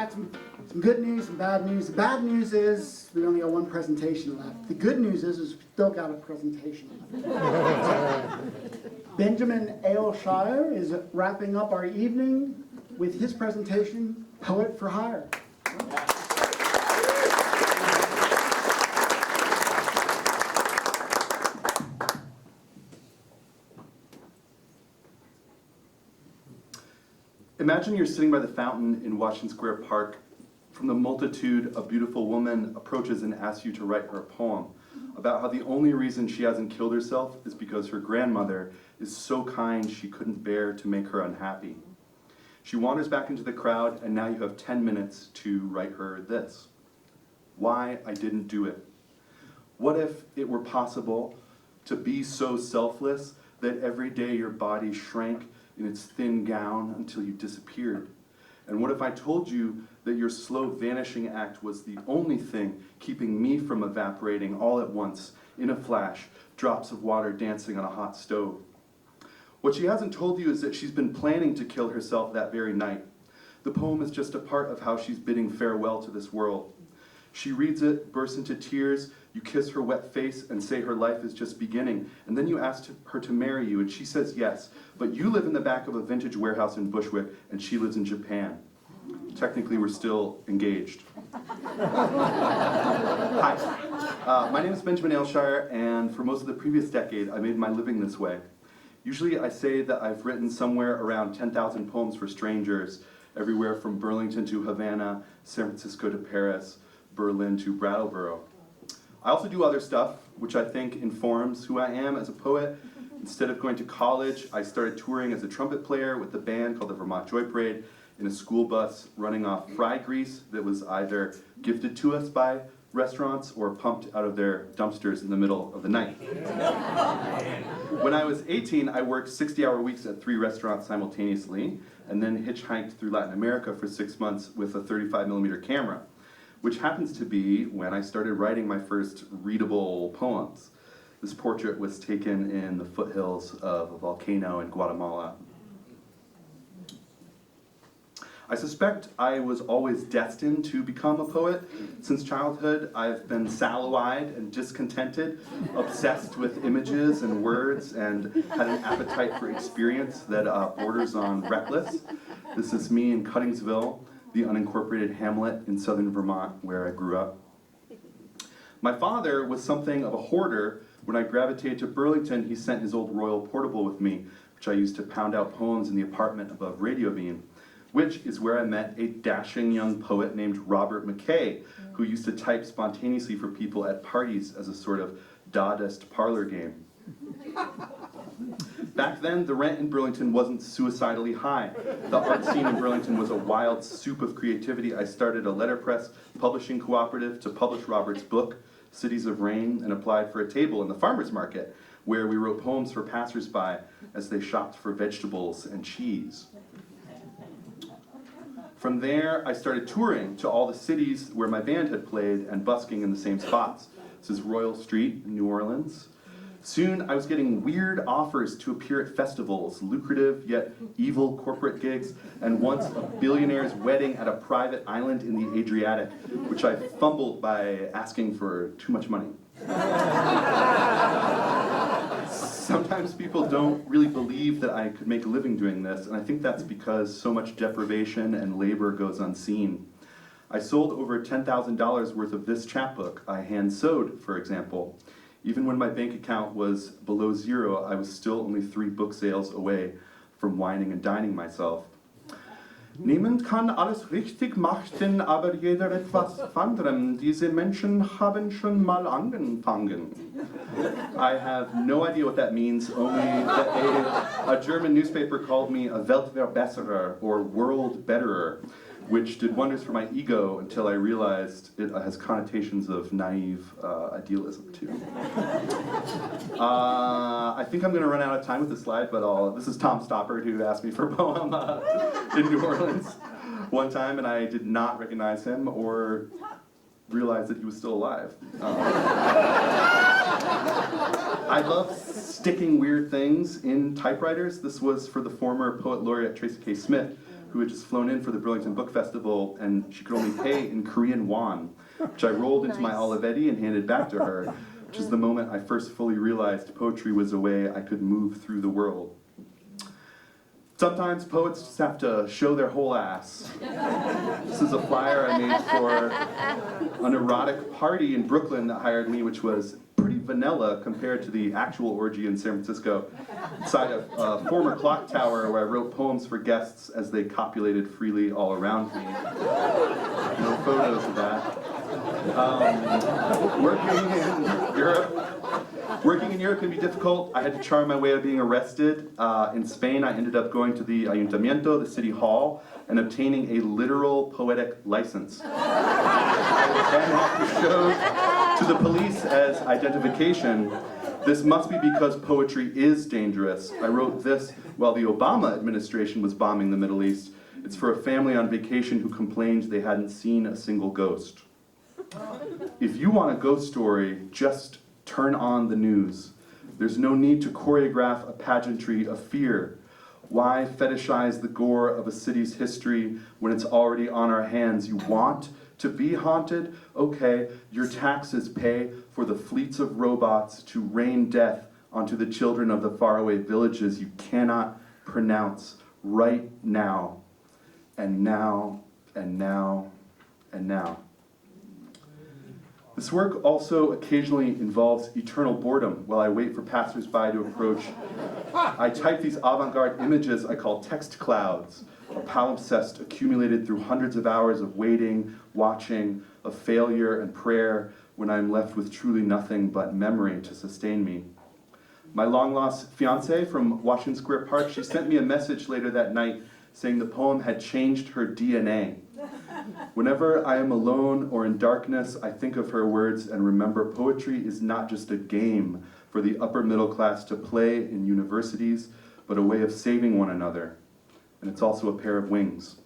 got some good news and bad news. The bad news is we only got one presentation left. The good news is we still got a presentation left. Benjamin Aleshire is wrapping up our evening with his presentation, Poet for Hire. Imagine you're sitting by the fountain in Washington Square Park. From the multitude, a beautiful woman approaches and asks you to write her a poem about how the only reason she hasn't killed herself is because her grandmother is so kind she couldn't bear to make her unhappy. She wanders back into the crowd, and now you have 10 minutes to write her this: Why I Didn't Do It. What if it were possible to be so selfless that every day your body shrank in its thin gown until you disappeared? And what if I told you that your slow vanishing act was the only thing keeping me from evaporating all at once, in a flash, drops of water dancing on a hot stove? What she hasn't told you is that she's been planning to kill herself that very night. The poem is just a part of how she's bidding farewell to this world. She reads it, bursts into tears, you kiss her wet face and say her life is just beginning, and then you ask her to marry you, and she says yes, but you live in the back of a vintage warehouse in Bushwick, and she lives in Japan. Technically, we're still engaged. Hi, my name is Benjamin Aleshire, and for most of the previous decade, I made my living this way. Usually I say that I've written somewhere around 10,000 poems for strangers, everywhere from Burlington to Havana, San Francisco to Paris, Berlin to Brattleboro. I also do other stuff, which I think informs who I am as a poet. Instead of going to college, I started touring as a trumpet player with a band called the Vermont Joy Parade in a school bus running off fry grease that was either gifted to us by restaurants or pumped out of their dumpsters in the middle of the night. When I was 18, I worked 60-hour weeks at 3 restaurants simultaneously, and then hitchhiked through Latin America for 6 months with a 35mm camera, which happens to be when I started writing my first readable poems. This portrait was taken in the foothills of a volcano in Guatemala. I suspect I was always destined to become a poet. Since childhood, I've been sallow-eyed and discontented, obsessed with images and words, and had an appetite for experience that borders on reckless. This is me in Cuttingsville, the unincorporated hamlet in southern Vermont where I grew up. My father was something of a hoarder. When I gravitated to Burlington, he sent his old Royal Portable with me, which I used to pound out poems in the apartment above Radio Bean, which is where I met a dashing young poet named Robert McKay, who used to type spontaneously for people at parties as a sort of Dadaist parlor game. Back then, the rent in Burlington wasn't suicidally high. The art scene in Burlington was a wild soup of creativity. I started a letterpress publishing cooperative to publish Robert's book, Cities of Rain, and applied for a table in the farmer's market, where we wrote poems for passersby as they shopped for vegetables and cheese. From there, I started touring to all the cities where my band had played and busking in the same spots. This is Royal Street in New Orleans. Soon, I was getting weird offers to appear at festivals, lucrative yet evil corporate gigs, and once a billionaire's wedding at a private island in the Adriatic, which I fumbled by asking for too much money. Sometimes people don't really believe that I could make a living doing this, and I think that's because so much deprivation and labor goes unseen. I sold over $10,000 worth of this chapbook I hand-sewed, for example. Even when my bank account was below zero, I was still only 3 book sales away from wining and dining myself. Niemand kann alles richtig machen, aber jeder etwas anderem. Diese Menschen haben schon mal angefangen. I have no idea what that means, only that a German newspaper called me a Weltverbesserer, or world betterer, which did wonders for my ego until I realized it has connotations of naive idealism too. I think I'm going to run out of time with this slide, but this is Tom Stoppard, who asked me for a poem in New Orleans one time, and I did not recognize him or realize that he was still alive. I love sticking weird things in typewriters. This was for the former poet laureate Tracy K. Smith, who had just flown in for the Burlington Book Festival, and she could only pay in Korean won, which I rolled into my Olivetti and handed back to her, which is the moment I first fully realized poetry was a way I could move through the world. Sometimes poets just have to show their whole ass. This is a flyer I made for an erotic party in Brooklyn that hired me, which was pretty vanilla compared to the actual orgy in San Francisco, inside a former clock tower where I wrote poems for guests as they copulated freely all around me. No photos of that. Working in Europe can be difficult. I had to charm my way out of being arrested. In Spain, I ended up going to the Ayuntamiento, the city hall, and obtaining a literal poetic license. I then have to show to the police as identification. This must be because poetry is dangerous. I wrote this while the Obama administration was bombing the Middle East. It's for a family on vacation who complained they hadn't seen a single ghost. If you want a ghost story, just turn on the news. There's no need to choreograph a pageantry of fear. Why fetishize the gore of a city's history when it's already on our hands? You want to be haunted? Okay, your taxes pay for the fleets of robots to rain death onto the children of the faraway villages you cannot pronounce right now, and now, and now, and now. This work also occasionally involves eternal boredom while I wait for passersby to approach. I type these avant-garde images I call text clouds, a palimpsest accumulated through hundreds of hours of waiting, watching, of failure and prayer when I'm left with truly nothing but memory to sustain me. My long-lost fiancée from Washington Square Park, she sent me a message later that night saying the poem had changed her DNA. Whenever I am alone or in darkness, I think of her words and remember poetry is not just a game for the upper middle class to play in universities, but a way of saving one another. And it's also a pair of wings.